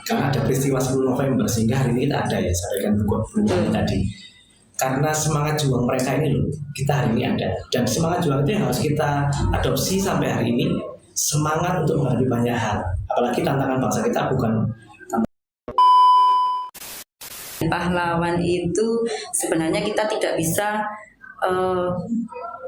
karena ada peristiwa 10 November sehingga hari ini kita ada ya, sampaikan buku tadi. Karena semangat juang mereka ini loh, kita hari ini ada. Dan semangat juang itu yang harus kita adopsi sampai hari ini, semangat untuk menghadapi banyak hal. Apalagi tantangan bangsa kita bukan pahlawan itu sebenarnya kita tidak bisa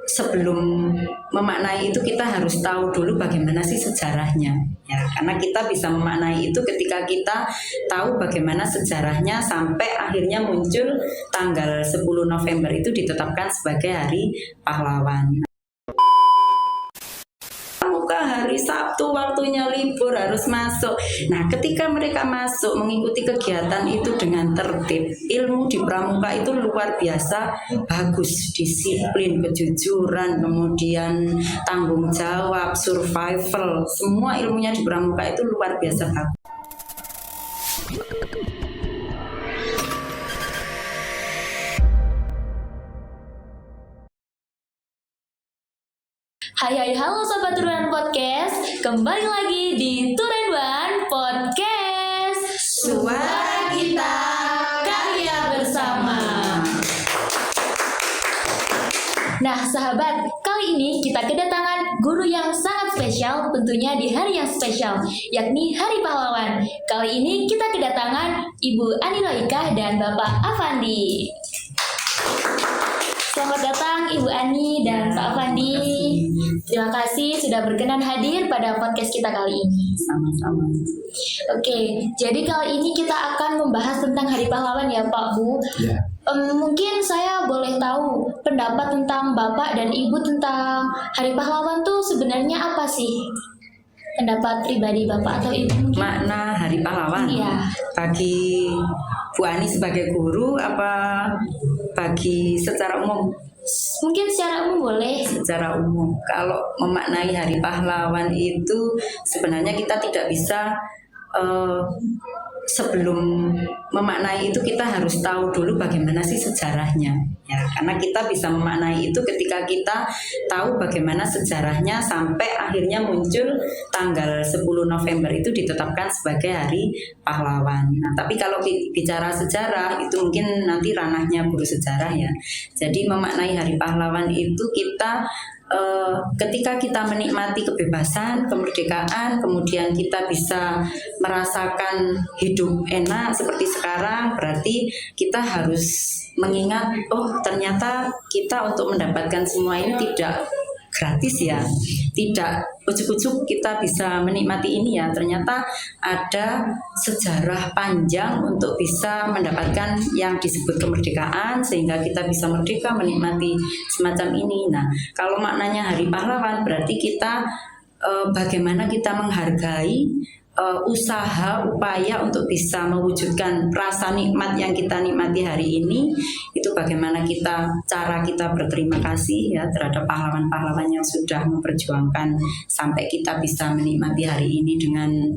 sebelum memaknai itu kita harus tahu dulu bagaimana sih sejarahnya ya, karena kita bisa memaknai itu ketika kita tahu bagaimana sejarahnya sampai akhirnya muncul tanggal 10 November itu ditetapkan sebagai Hari Pahlawan. Hari Sabtu waktunya libur harus masuk. Nah, ketika mereka masuk mengikuti kegiatan itu dengan tertib, ilmu di pramuka itu luar biasa bagus, disiplin, kejujuran, kemudian tanggung jawab, survival, semua ilmunya di pramuka itu luar biasa bagus. Hai, halo Sobat Turunan Podcast. Kembali lagi di Turunan Podcast, suara kita, karya bersama. Nah sahabat, kali ini kita kedatangan guru yang sangat spesial, tentunya di hari yang spesial, yakni Hari Pahlawan. Kali ini kita kedatangan Ibu Ani Loika dan Bapak Afandi. Selamat datang Ibu Ani dan Pak Afandi. Terima kasih sudah berkenan hadir pada podcast kita kali ini. Sama-sama. Oke, jadi kali ini kita akan membahas tentang Hari Pahlawan ya Pak Bu. ya. Mungkin saya boleh tahu pendapat tentang Bapak dan Ibu tentang Hari Pahlawan tuh sebenarnya apa sih? Pendapat pribadi Bapak atau Ibu mungkin? Makna Hari Pahlawan Iya. bagi Bu Ani sebagai guru apa bagi secara umum? Mungkin secara umum boleh. Secara umum, kalau memaknai Hari Pahlawan itu sebenarnya kita tidak bisa sebelum memaknai itu kita harus tahu dulu bagaimana sih sejarahnya ya, karena kita bisa memaknai itu ketika kita tahu bagaimana sejarahnya sampai akhirnya muncul tanggal 10 November itu ditetapkan sebagai Hari Pahlawan. Nah, tapi kalau bicara sejarah itu mungkin nanti ranahnya guru sejarah ya. Jadi memaknai Hari Pahlawan itu kita ketika kita menikmati kebebasan, kemerdekaan, kemudian kita bisa merasakan hidup enak seperti sekarang, berarti kita harus mengingat, oh ternyata kita untuk mendapatkan semua ini tidak gratis ya, tidak ujuk-ujuk kita bisa menikmati ini ya, ternyata ada sejarah panjang untuk bisa mendapatkan yang disebut kemerdekaan sehingga kita bisa merdeka menikmati semacam ini. Nah, kalau maknanya Hari Pahlawan berarti kita bagaimana kita menghargai usaha, upaya untuk bisa mewujudkan rasa nikmat yang kita nikmati hari ini, itu bagaimana cara kita berterima kasih ya terhadap pahlawan-pahlawan yang sudah memperjuangkan sampai kita bisa menikmati hari ini dengan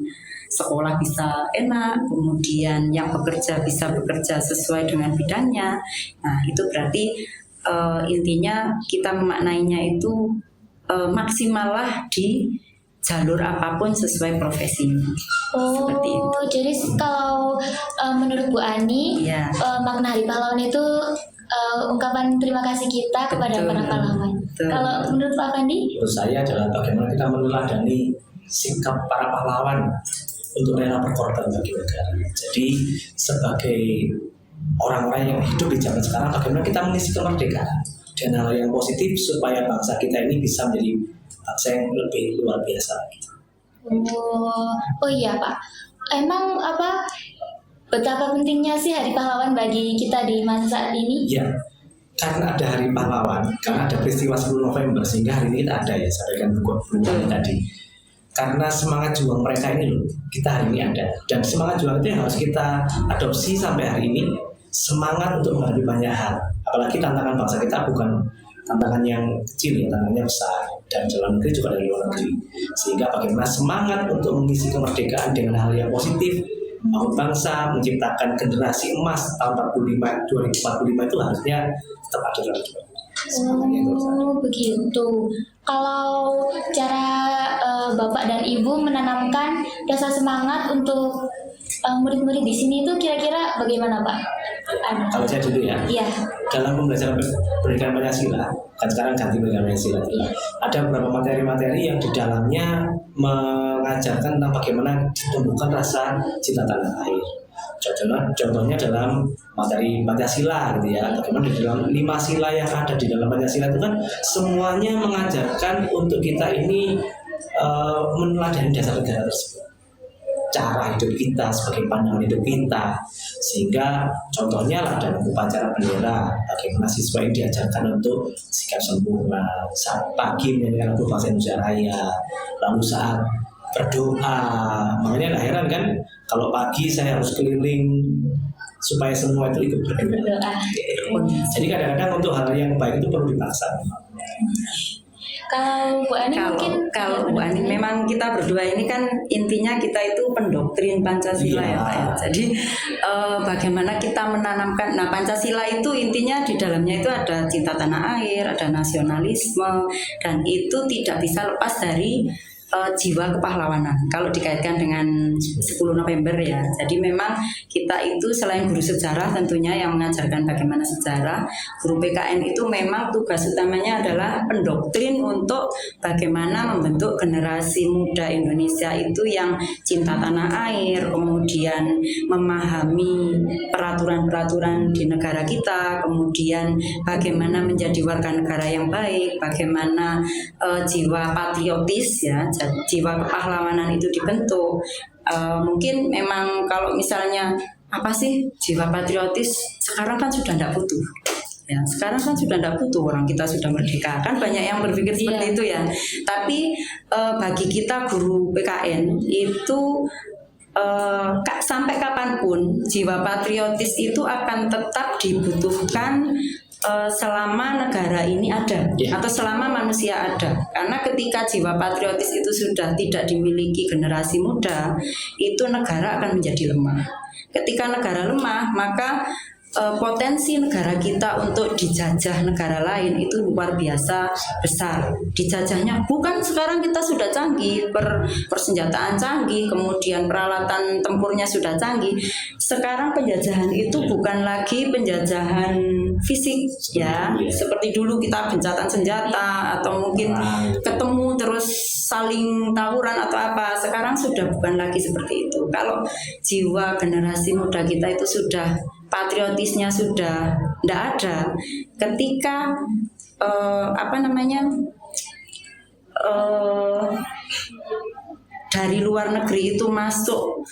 sekolah bisa enak, kemudian yang bekerja bisa bekerja sesuai dengan bidangnya. Nah, itu berarti intinya kita memaknainya itu maksimallah di jalur apapun sesuai profesinya. Seperti itu. Jadi kalau menurut Bu Ani, Ya. Makna Hari Pahlawan itu ungkapan terima kasih kita kepada Betul. para pahlawan. Betul. Kalau menurut Pak Afandi? Menurut saya adalah bagaimana kita meneladani sikap para pahlawan untuk rela berkorban bagi negara. Jadi sebagai orang-orang yang hidup di zaman sekarang, bagaimana kita mengisi kemerdekaan dan hal yang positif supaya bangsa kita ini bisa menjadi bangsa yang lebih luar biasa lagi. Oh iya Pak. Emang betapa pentingnya sih Hari Pahlawan bagi kita di masa saat ini? Ya, karena ada Hari Pahlawan, karena ada peristiwa 10 November sehingga hari ini kita ada ya, sampaikan buku tadi. Karena semangat juang mereka ini loh, kita hari ini ada. Dan semangat juang itu yang harus kita adopsi sampai hari ini, semangat untuk menghadapi banyak hal. Apalagi tantangan bangsa kita bukan tantangan yang kecil ya, tantangannya besar, dan dalam negeri juga dari luar negeri. Sehingga bagaimana semangat untuk mengisi kemerdekaan dengan hal yang positif, membangun bangsa, menciptakan generasi emas tahun 2045 itu harusnya tetap ada dalam kita. Begitu. Kalau cara Bapak dan Ibu menanamkan rasa semangat untuk murid-murid di sini itu kira-kira bagaimana Pak? Kalau saya dulu ya, Iya. dalam pembelajaran pendidikan Pancasila, kan sekarang ganti pendidikan Pancasila, ada beberapa materi-materi yang di dalamnya mengajarkan tentang bagaimana ditumbuhkan rasa cinta tanah air. Contohnya dalam materi Pancasila gitu ya, bagaimana di dalam 5 sila yang ada di dalam Pancasila itu kan semuanya mengajarkan untuk kita ini meneladani dasar negara tersebut, cara hidup kita, sebagai pandangan hidup kita. Sehingga contohnya lah dalam upacara bendera, bagaimana siswa ini diajarkan untuk sikap sempurna saat pagi menyanyikan lagu bangsa Indonesia Raya, lalu saat berdoa. Makanya gak heran kan kalau pagi saya harus keliling supaya semua itu ikut berdoa. Jadi kadang-kadang untuk hal yang baik itu perlu dipaksa. Kalau Bu Ani mungkin kalau Bu Ani memang kita berdua ini kan intinya kita itu pendoktrin Pancasila ya Pak ya. Jadi bagaimana kita menanamkan, nah Pancasila itu intinya di dalamnya itu ada cinta tanah air, ada nasionalisme, dan itu tidak bisa lepas dari jiwa kepahlawanan kalau dikaitkan dengan 10 November ya. Jadi memang kita itu selain guru sejarah tentunya yang mengajarkan bagaimana sejarah, guru PKN itu memang tugas utamanya adalah pendoktrin untuk bagaimana membentuk generasi muda Indonesia itu yang cinta tanah air, kemudian memahami peraturan-peraturan di negara kita, kemudian bagaimana menjadi warga negara yang baik, bagaimana jiwa patriotis ya, jiwa kepahlawanan itu dibentuk. Mungkin memang kalau misalnya apa sih jiwa patriotis sekarang kan sudah tidak butuh ya, sekarang kan sudah tidak butuh, orang kita sudah merdeka, kan banyak yang berpikir seperti itu ya. Tapi bagi kita guru PKN itu sampai kapanpun jiwa patriotis itu akan tetap dibutuhkan selama negara ini ada atau selama manusia ada. Karena ketika jiwa patriotis itu sudah tidak dimiliki generasi muda, itu negara akan menjadi lemah. Ketika negara lemah, maka potensi negara kita untuk dijajah negara lain itu luar biasa besar. Dijajahnya bukan sekarang kita sudah canggih, persenjataan canggih, kemudian peralatan tempurnya sudah canggih. Sekarang penjajahan itu bukan lagi penjajahan fisik ya, seperti dulu kita gencatan senjata atau mungkin ketemu terus saling tawuran atau apa. Sekarang sudah bukan lagi seperti itu. Kalau jiwa generasi muda kita itu sudah patriotisnya sudah tidak ada, ketika dari luar negeri itu masuk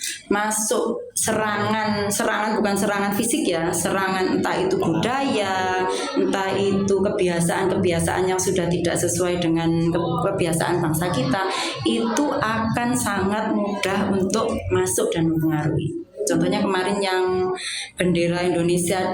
serangan bukan serangan fisik ya, serangan entah itu budaya, entah itu kebiasaan yang sudah tidak sesuai dengan kebiasaan bangsa kita, itu akan sangat mudah untuk masuk dan mempengaruhi. Contohnya kemarin yang bendera Indonesia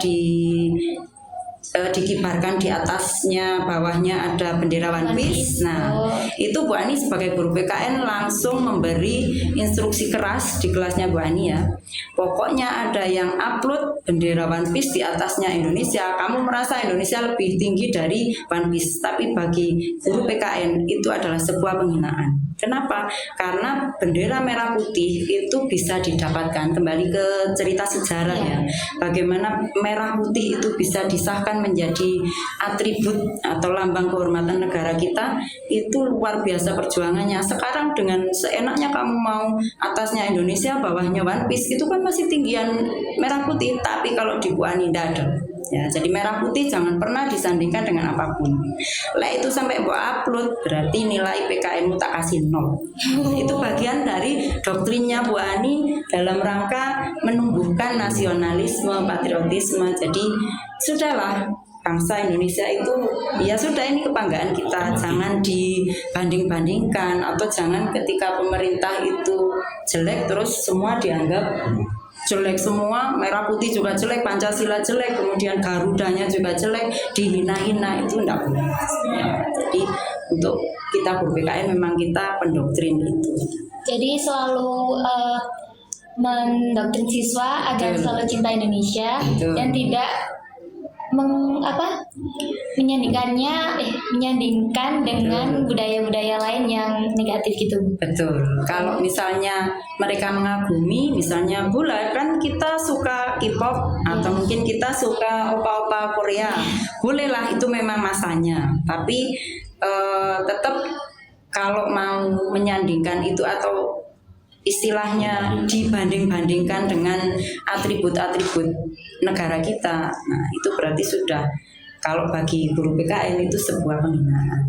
dikibarkan, di atasnya bawahnya ada bendera One Piece. Nah, itu Bu Ani sebagai guru PKN langsung memberi instruksi keras di kelasnya Bu Ani ya. Pokoknya ada yang upload bendera One Piece di atasnya Indonesia, kamu merasa Indonesia lebih tinggi dari One Piece. Tapi bagi guru PKN itu adalah sebuah penghinaan. Kenapa? Karena bendera merah putih itu bisa didapatkan, kembali ke cerita sejarah ya, bagaimana merah putih itu bisa disahkan menjadi atribut atau lambang kehormatan negara kita. Itu luar biasa perjuangannya. Sekarang dengan seenaknya kamu mau atasnya Indonesia, bawahnya One Piece, itu kan masih tinggian merah putih. Tapi kalau di Bu Ani tidak ada ya, jadi merah putih jangan pernah disandingkan dengan apapun. Lah itu sampai buat upload berarti nilai PKN-mu tak kasih 0. Itu bagian dari doktrinnya Bu Ani dalam rangka menumbuhkan nasionalisme, patriotisme. Jadi sudahlah, bangsa Indonesia itu ya sudah, ini kebanggaan kita, jangan dibanding-bandingkan, atau jangan ketika pemerintah itu jelek terus semua dianggap jelek semua, merah putih juga jelek, Pancasila jelek, kemudian Garudanya juga jelek, dihina-hina, itu enggak boleh. Ya, jadi untuk kita guru PKN memang kita pendoktrin itu. Jadi selalu mendoktrin siswa agar selalu cinta Indonesia dan tidak menyandingkan dengan budaya-budaya lain yang negatif gitu. Betul. Kalau misalnya mereka mengagumi, misalnya bola, kan kita suka K-pop atau mungkin kita suka opa-opa Korea, bolehlah itu memang masanya. Tapi tetap kalau mau menyandingkan itu atau istilahnya dibanding-bandingkan dengan atribut-atribut negara kita, nah itu berarti sudah, kalau bagi guru PKN itu sebuah penghinaan.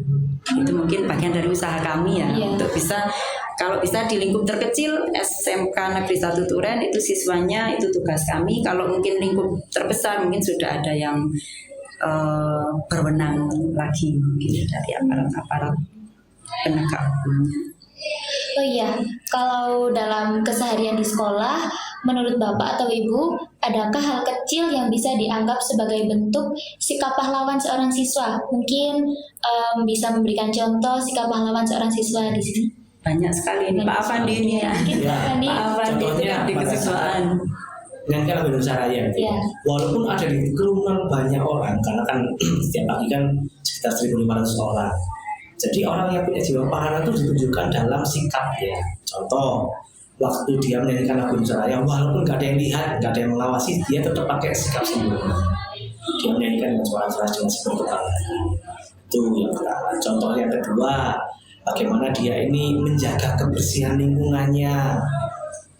Itu mungkin bagian dari usaha kami ya, untuk bisa, kalau bisa di lingkup terkecil SMK Negeri 1 Turen itu siswanya itu tugas kami. Kalau mungkin lingkup terbesar mungkin sudah ada yang berwenang lagi mungkin dari aparat-aparat penegak hukumnya. Oh iya, kalau dalam keseharian di sekolah, menurut Bapak atau Ibu, adakah hal kecil yang bisa dianggap sebagai bentuk sikap pahlawan seorang siswa? Mungkin bisa memberikan contoh sikap pahlawan seorang siswa di sini. Banyak sekali ini, Pak Afandi ini ya. Mungkin Pak Afandi. Pak Afandi di kesiswaan. Dengan kan Indonesia Raya itu. Ya. Walaupun ada di kerumunan banyak orang, karena kan setiap pagi kan sekitar 1.500 orang. Jadi orang yang punya jiwa pahlawan itu ditunjukkan dalam sikapnya. Contoh, waktu dia menyanyikan lagu Indonesia Raya, walaupun nggak ada yang lihat, nggak ada yang mengawasi, dia tetap pakai sikap sempurna. Dia menyanyikan dengan suara keras dengan seperti kebanggaan. Itu yang pertama. Contoh yang kedua, bagaimana dia ini menjaga kebersihan lingkungannya.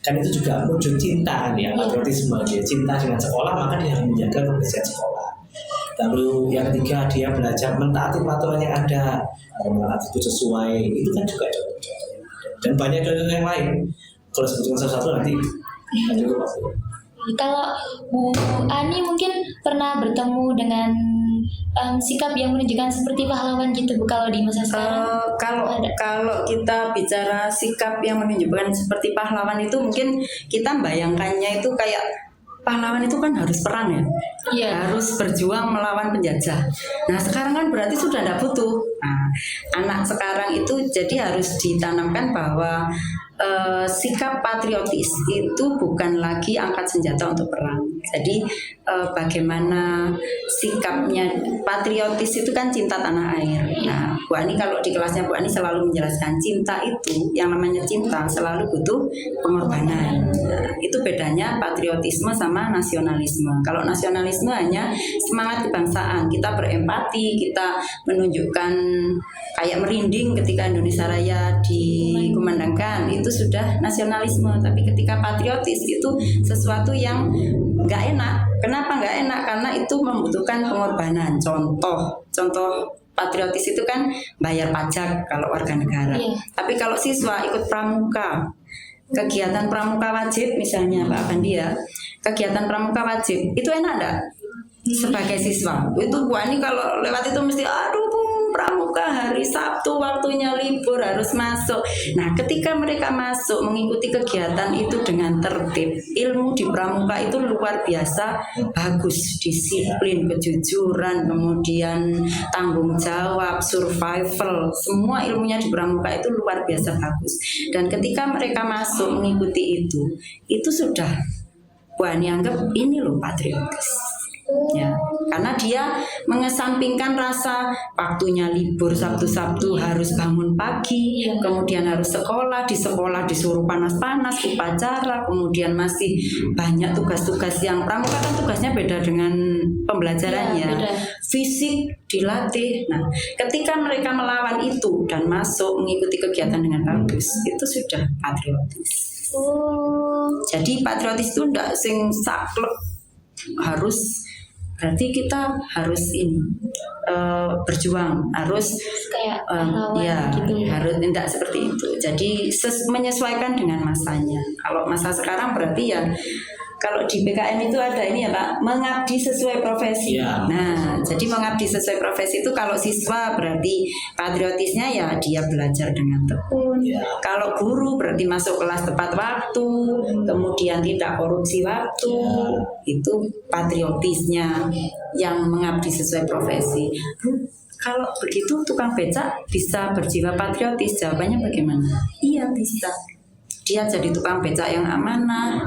Kan itu juga wujud cinta kan ya, patriotisme. Dia cinta dengan sekolah, maka dia harus menjaga kebersihan sekolah. Lalu yang ketiga, dia belajar mentaati peraturan yang ada, menaati itu sesuai. Itu kan juga contoh-contoh. Dan banyak contoh yang lain. Kalau sebutkan satu-satu nanti cukup. Kalau Bu Ani mungkin pernah bertemu dengan sikap yang menunjukkan seperti pahlawan gitu Bu, kalau di masa sekarang? Kalau kita bicara sikap yang menunjukkan seperti pahlawan itu, mungkin kita bayangkannya itu kayak pahlawan itu kan harus perang ya, harus berjuang melawan penjajah. Nah sekarang kan berarti sudah tidak butuh. Nah, anak sekarang itu jadi harus ditanamkan bahwa sikap patriotis itu bukan lagi angkat senjata untuk perang. Jadi bagaimana sikapnya patriotis itu kan cinta tanah air. Nah, Bu Ani kalau di kelasnya Bu Ani selalu menjelaskan cinta itu, yang namanya cinta selalu butuh pengorbanan. Nah, itu bedanya patriotisme sama nasionalisme. Kalau nasionalisme hanya semangat kebangsaan, kita berempati, kita menunjukkan kayak merinding ketika Indonesia Raya dikumandangkan, itu sudah nasionalisme. Tapi ketika patriotis itu sesuatu yang nggak enak. Kenapa nggak enak? Karena itu membutuhkan pengorbanan. Contoh patriotis itu kan bayar pajak kalau warga negara. Tapi kalau siswa ikut pramuka, kegiatan pramuka wajib misalnya Pak Afandi ya, kegiatan pramuka wajib itu enak enggak? Sebagai siswa itu Bu Ani kalau lewat itu mesti aduh Bu, pramuka hari Sabtu waktunya libur harus masuk. Nah ketika mereka masuk mengikuti kegiatan itu dengan tertib, ilmu di pramuka itu luar biasa bagus, disiplin, kejujuran, kemudian tanggung jawab, survival, semua ilmunya di pramuka itu luar biasa bagus. Dan ketika mereka masuk mengikuti itu sudah Bu Ani anggap ini loh patriotis. Ya, karena dia mengesampingkan rasa waktunya libur Sabtu-Sabtu harus bangun pagi, kemudian harus sekolah, di sekolah disuruh panas-panas, upacara, kemudian masih banyak tugas-tugas yang pramuka kan tugasnya beda dengan pembelajarannya, fisik dilatih. Nah, ketika mereka melawan itu dan masuk mengikuti kegiatan dengan bagus, itu sudah patriotis. Jadi patriotis itu enggak sing saklek harus. Berarti kita harus ini berjuang, harus kayak gitu. Harus tidak seperti itu. Jadi menyesuaikan dengan masanya. Kalau masa sekarang berarti ya kalau di PKN itu ada ini ya Pak, mengabdi sesuai profesi. Nah, jadi mengabdi sesuai profesi itu kalau siswa berarti patriotisnya ya dia belajar dengan tekun. Kalau guru berarti masuk kelas tepat waktu, kemudian tidak korupsi waktu. Itu patriotisnya yang mengabdi sesuai profesi. Kalau begitu tukang becak bisa berjiwa patriotis? Jawabannya bagaimana? Iya bisa. dia jadi tukang becak yang amanah,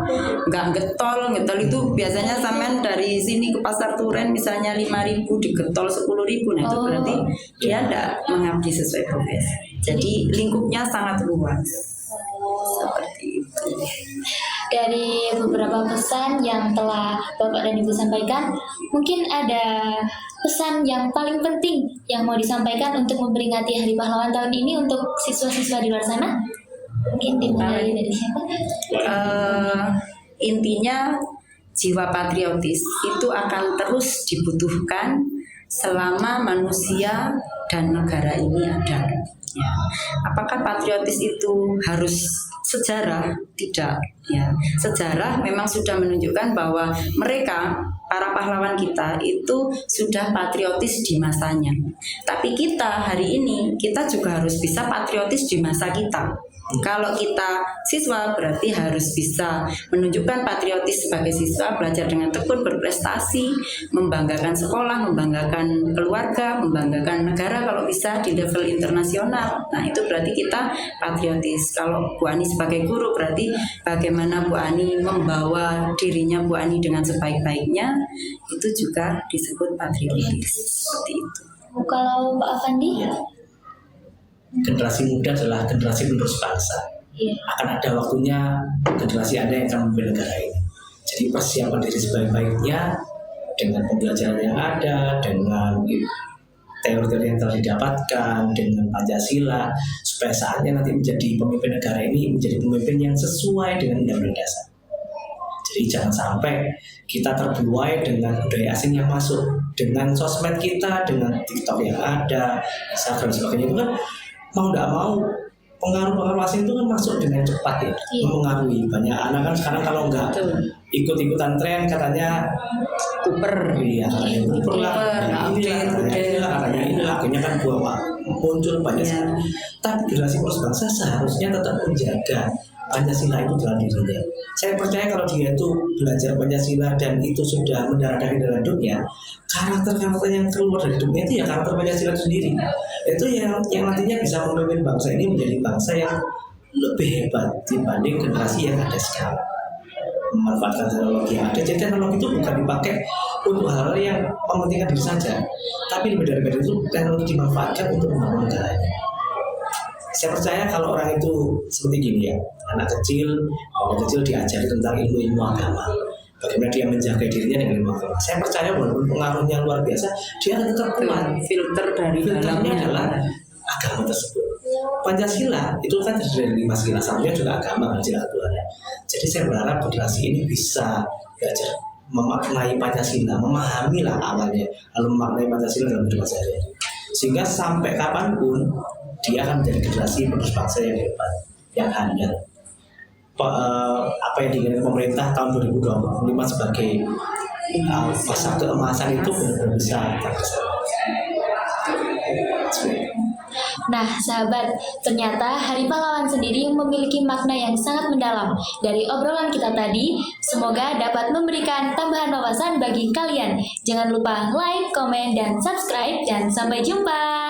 nggak getol itu biasanya sampean dari sini ke Pasar Turen misalnya 5.000 digetol 10.000, nah itu berarti dia tidak mengabdi sesuai profesi. Jadi lingkupnya sangat luas seperti itu. Dari beberapa pesan yang telah Bapak dan Ibu sampaikan, mungkin ada pesan yang paling penting yang mau disampaikan untuk memperingati Hari Pahlawan tahun ini untuk siswa-siswa di luar sana? Mungkin dimulai dari siapa? Intinya jiwa patriotis itu akan terus dibutuhkan selama manusia dan negara ini ada. Ya. Apakah patriotis itu harus sejarah? Tidak. Ya. Sejarah memang sudah menunjukkan bahwa mereka, para pahlawan kita itu sudah patriotis di masanya. Tapi kita hari ini, kita juga harus bisa patriotis di masa kita. Kalau kita siswa berarti harus bisa menunjukkan patriotis sebagai siswa, belajar dengan tekun, berprestasi, membanggakan sekolah, membanggakan keluarga, membanggakan negara kalau bisa di level internasional. Nah itu berarti kita patriotis. Kalau Bu Ani sebagai guru berarti bagaimana Bu Ani membawa dirinya Bu Ani dengan sebaik-baiknya, itu juga disebut patriotis. Seperti itu. Kalau Pak Afandi? Generasi muda adalah generasi penerus bangsa. Akan ada waktunya generasi Anda yang akan memimpin negara ini. Jadi persiapan diri sebaik-baiknya dengan pembelajaran yang ada, dengan teori-teori yang telah didapatkan, dengan Pancasila, supaya saatnya nanti menjadi pemimpin negara ini menjadi pemimpin yang sesuai dengan Undang-Undang Dasar. Jadi jangan sampai kita terbuai dengan budaya asing yang masuk, dengan sosmed kita, dengan TikTok yang ada, Instagram dan sebagainya. Itu kan mau tidak mau pengaruh-pengaruh asing itu kan masuk dengan cepat ya, mempengaruhi banyak anak kan sekarang kalau nggak ikut-ikutan tren katanya kuper, katanya kuper lah, katanya ini akhirnya kan muncul banyak sekali. Tapi generasi penerus bangsa seharusnya tetap menjaga Pancasila itu dalam dirinya. Saya percaya kalau dia itu belajar Pancasila dan itu sudah mendarah dalam hidupnya, karakter-karakter yang keluar dari hidupnya itu ya karakter Pancasila itu sendiri. Itu yang nantinya bisa memimpin bangsa ini menjadi bangsa yang lebih hebat dibanding generasi yang ada sekarang. Memanfaatkan teknologi yang ada. Jadi teknologi itu bukan dipakai untuk hal-hal yang mementingkan diri saja, tapi lebih dari itu teknologi dimanfaatkan untuk membangun negaranya. Saya percaya kalau orang itu seperti gini ya, anak kecil diajari tentang ilmu agama, bagaimana dia menjaga dirinya dengan ilmu agama. Saya percaya walaupun pengaruhnya luar biasa, dia akan tetap kuat. Filternya adalah agama tersebut. Pancasila itu kan terdiri dari 5 sila, salah juga agama dan sila keduanya. Jadi saya berharap generasi ini bisa belajar memaknai Pancasila, memahami lah awalnya, lalu memaknai Pancasila dalam hidup sehari-hari. Sehingga sampai kapanpun dia akan menjadi generasi penerus bangsa yang hebat, yang handal. Apa yang diinginkan pemerintah tahun 2025 sebagai masa keemasan itu benar-benar bisa tercapai. Nah, sahabat, ternyata Hari Pahlawan sendiri memiliki makna yang sangat mendalam. Dari obrolan kita tadi, semoga dapat memberikan tambahan wawasan bagi kalian. Jangan lupa like, komen, dan subscribe, dan sampai jumpa.